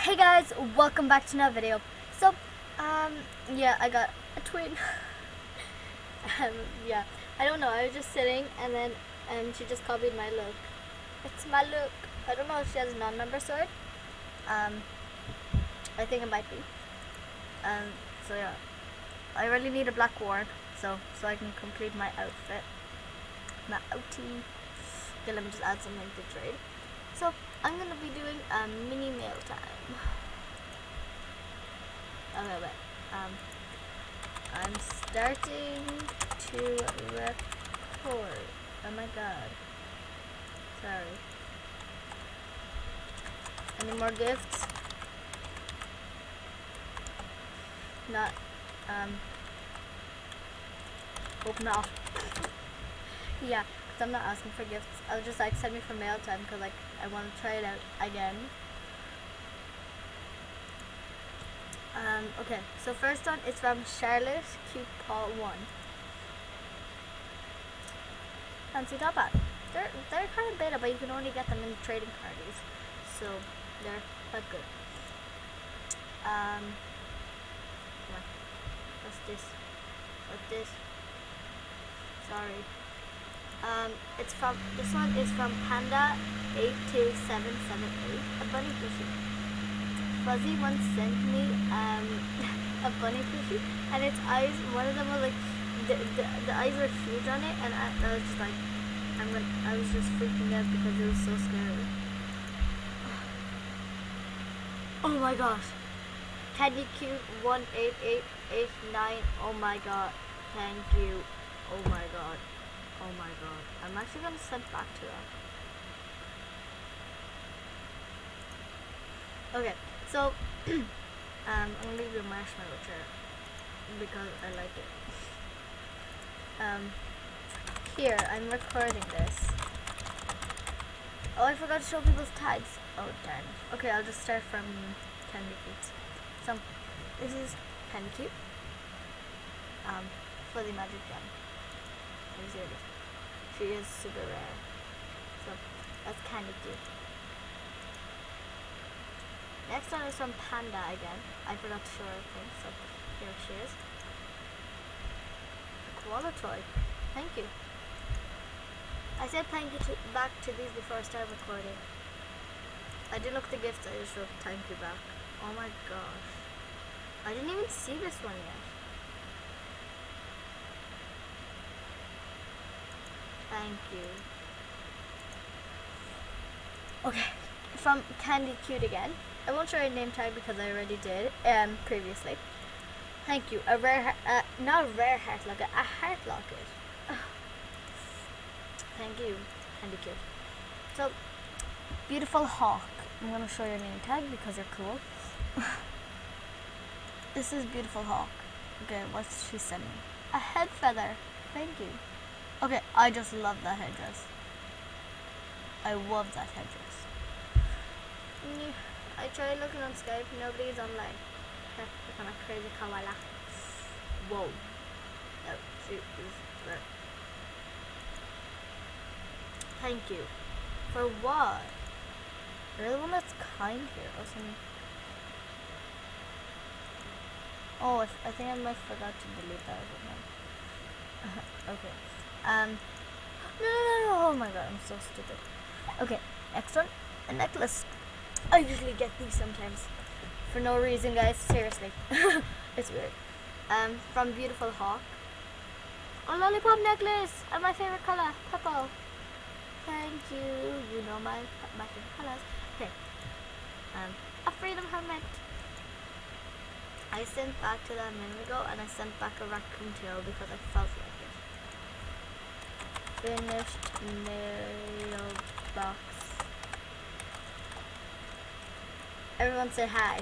Hey guys, welcome back to another video. So, yeah, I got a twin. Yeah, I don't know, I was just sitting and then she just copied my look. It's my look. I don't know if she has a non-member sword. I think it might be. So yeah, I really need a black ward so I can complete my outfit. My outie. Okay, let me just add something to trade. So, I'm gonna be doing a mini mail time. Okay, wait. I'm starting to record. Oh my god. Sorry. Any more gifts? Not, hope not. Yeah, because I'm not asking for gifts. I'll just like send me for mail time because like I want to try it out again. Okay, so first one is from Charlotte Cute Paul 1. Fancy top hat. They're kind of beta, but you can only get them in trading parties, so they're quite good. Yeah. What's this? What's this? Sorry. This one is from Panda 82778. A bunny plushie. Fuzzy once sent me a bunny plushie, and its eyes. One of them was like the eyes were huge on it, and I was just like, I was just freaking out because it was so scary. Oh my gosh. Candy Cute 18889. Oh my god. Thank you. Oh my god. Oh my god. I'm actually gonna send back to that. Okay, so I'm gonna leave the marshmallow chair because I like it. Here, I'm recording this. Oh, I forgot to show people's tags. Oh darn it. Okay, I'll just start from Candy Cute. So this is Candy Cute. Fuzzy Magic Gem. She is super rare. So that's Candy Cute. Next one is from Panda again. I forgot to show her thing, so here she is. A koala toy. Thank you. I said thank you back to these before I started recording. I didn't look at the gifts, I just wrote thank you back. Oh my gosh. I didn't even see this one yet. Thank you. Okay, from Candy Cute again. I won't show your name tag because I already did previously. Thank you. A rare, not a rare heart locket, a heart locket. Thank you, Candy Cute. So, Beautiful Hawk. I'm gonna show your name tag because you're cool. This is Beautiful Hawk. Okay, what's she sending? A head feather. Thank you. Okay, I just love that headdress. I love that headdress. I tried looking on Skype, nobody is online. Look at my crazy koala. Whoa. No, she is right. Thank you. For what? You're the one that's kind here or something. Oh, I think I might forgot to delete that. Okay. No. Oh my god, I'm so stupid. Okay, next one. A necklace. I usually get these sometimes. For no reason, guys. Seriously. It's weird. From Beautiful Hawk. A lollipop necklace! And my favorite color, purple. Thank you. You know my favorite colors. Okay. A freedom helmet. I sent back to that a minute ago, and I sent back a raccoon tail because I felt like it. Finished mailbox. Everyone say hi.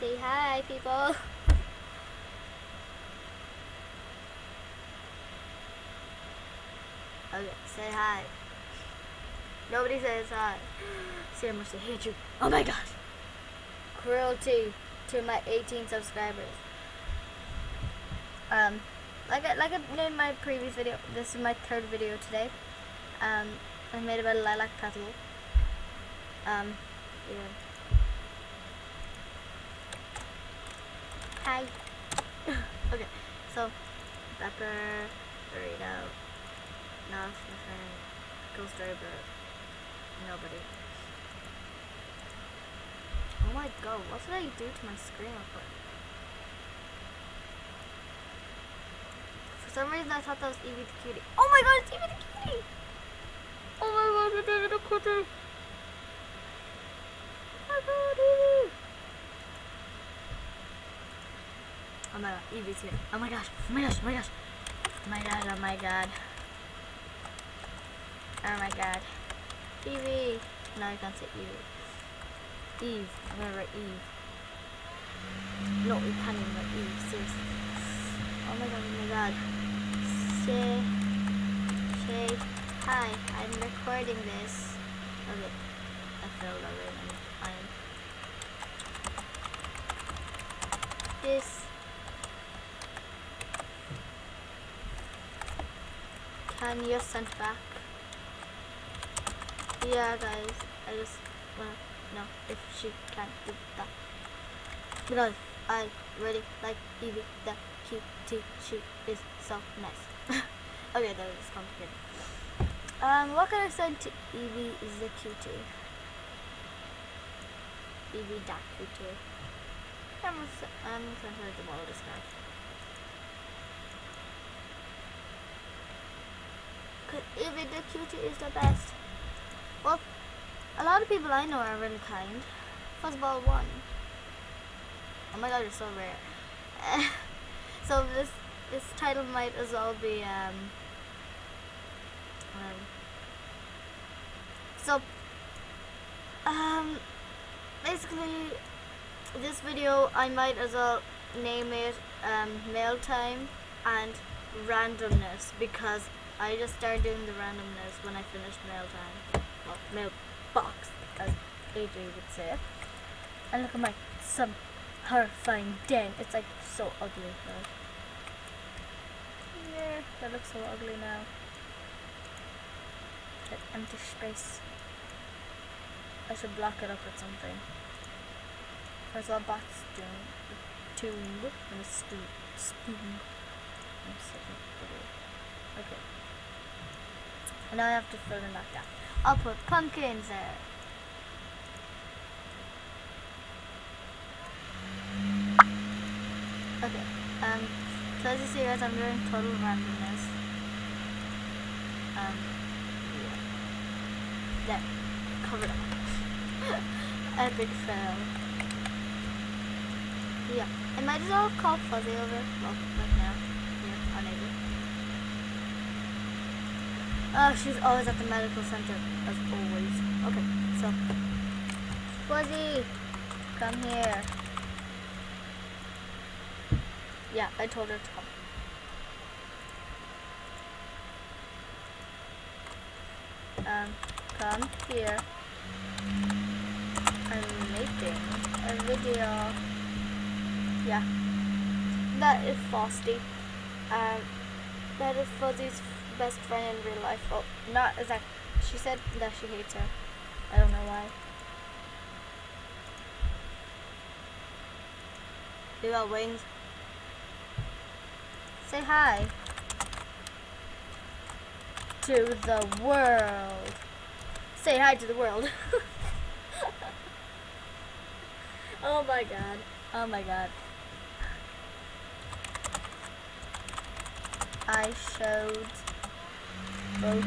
Say hi, people. Okay, say hi. Nobody says hi. See how much they hate you. Oh my gosh. Cruelty to my 18 subscribers. Like I did in my previous video, this is my third video today. I made about a lilac petal. Yeah. Hi. Okay, so pepper, burrito, no sniffer, ghost driver, nobody. Oh my god, what did I do to my screen record? For some reason I thought that was Evie the Cutie. Oh my god, it's Evie the Cutie! Oh my god, it's Evie the Cutie! Oh my god, Evie! Oh my god, Evie's here. Oh my gosh, oh my gosh, oh my gosh. Oh my god, oh my god. Oh my god. Evie! No, I can't say Evie. Eve. I'm gonna write Eve. No, we can't even write Eve, seriously. Oh my god, oh my god. Say, hi, I'm recording this. Okay, I failed already. This. Can you send back? Yeah, guys, I just wanna know if she can do that. Because I really like Evie the Cutie. She is so nice. Okay, that was complicated. What can I say to Evie is the Cutie? Evie the Cutie. I'm gonna send her the wildest card. Cause Evie the Cutie is the best. Well, a lot of people I know are really kind. First of all, one. Oh my god, you're so rare. So this title might as well be basically this video I might as well name it mail time and randomness, because I just started doing the randomness when I finished mail time. Well, mailbox, as AJ would say. And look at my horrifying den. It's like so ugly. Right? Yeah, that looks so ugly now. That empty space. I should block it up with something. First of all, box tomb and a spoon. Okay. And now I have to fill in that gap. I'll put pumpkins there. Okay. So as you see, guys, I'm doing total randomness. Yeah. There. Covered up. Epic fail. Yeah. I might as well call Fuzzy over. Well, right now. Here, unable. Oh, she's always at the medical center, as always. Okay, so. Fuzzy! Come here. Yeah, I told her to come. Come here. I'm making a video. Yeah. That is Frosty. That is Fuzzy's best friend in real life. Well, not exactly. She said that she hates her. I don't know why. You got wings. Say hi to the world. Say hi to the world. Oh my god. Oh my god. I showed both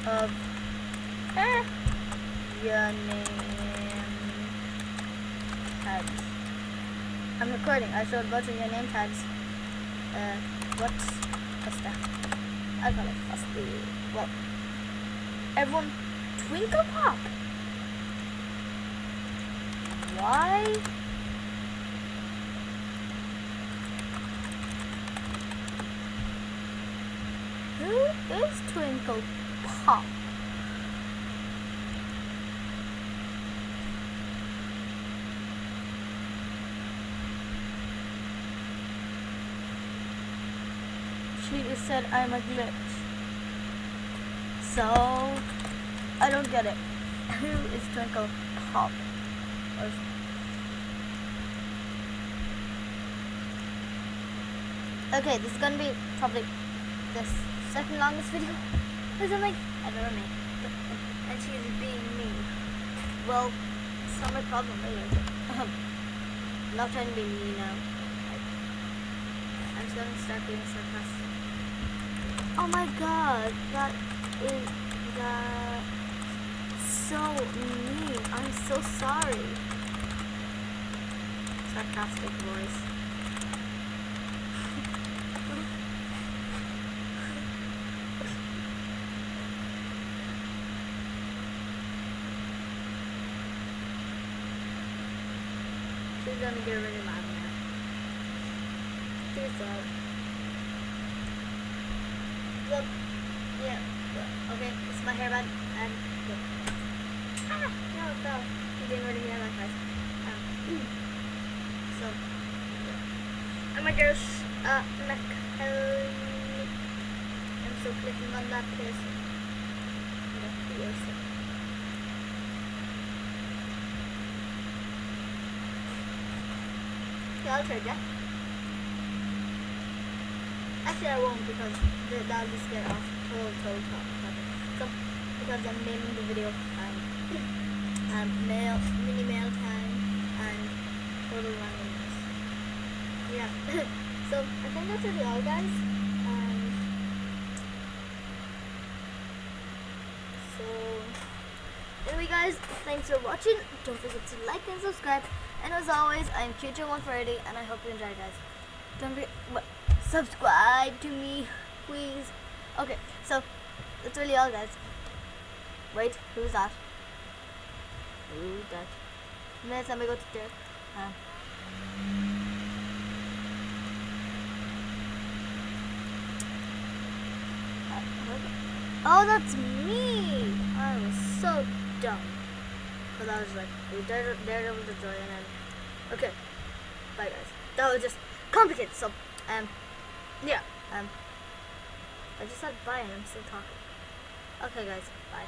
of your name tags. I'm recording. I showed both of your name tags. What's that? I call it Fuzzy. Well, everyone, Twinkle Pop. Why? Who is Twinkle Pop? She said I'm a glitch. so I don't get it. Who is Twinkle Pop? Or okay, this is gonna be probably the second longest video or something. I don't know. And she's being mean. Well, it's not my problem really. I'm not trying to be mean now. I'm just gonna start being sarcastic. Oh my god, that is so mean. I'm so sorry. Sarcastic voice. She's gonna get really mad now. Too sad. Look, yeah, okay, this is my hairband, and look. Ah, no, it fell. You didn't really hear that, guys. So, yeah. Oh my gosh, I'm so clicking on that person. Yeah, I'll trade that. Actually, I won't because that'll just get off total topic. So, because I'm naming the video mini mail time and total randomness. Yeah. So I think that's really all, guys. So anyway, guys, thanks for watching. Don't forget to like and subscribe. And as always, I'm Future140, and I hope you enjoy, guys. Don't forget, subscribe to me, please. Okay, so that's really all, guys. Wait, who's that? Who's that? Next time I go to there. Oh, that's me! I was so dumb. Because I was like, Daredevil to join, and then okay, bye guys. That was just complicated. So yeah, I just said bye and I'm still talking. Okay guys, bye.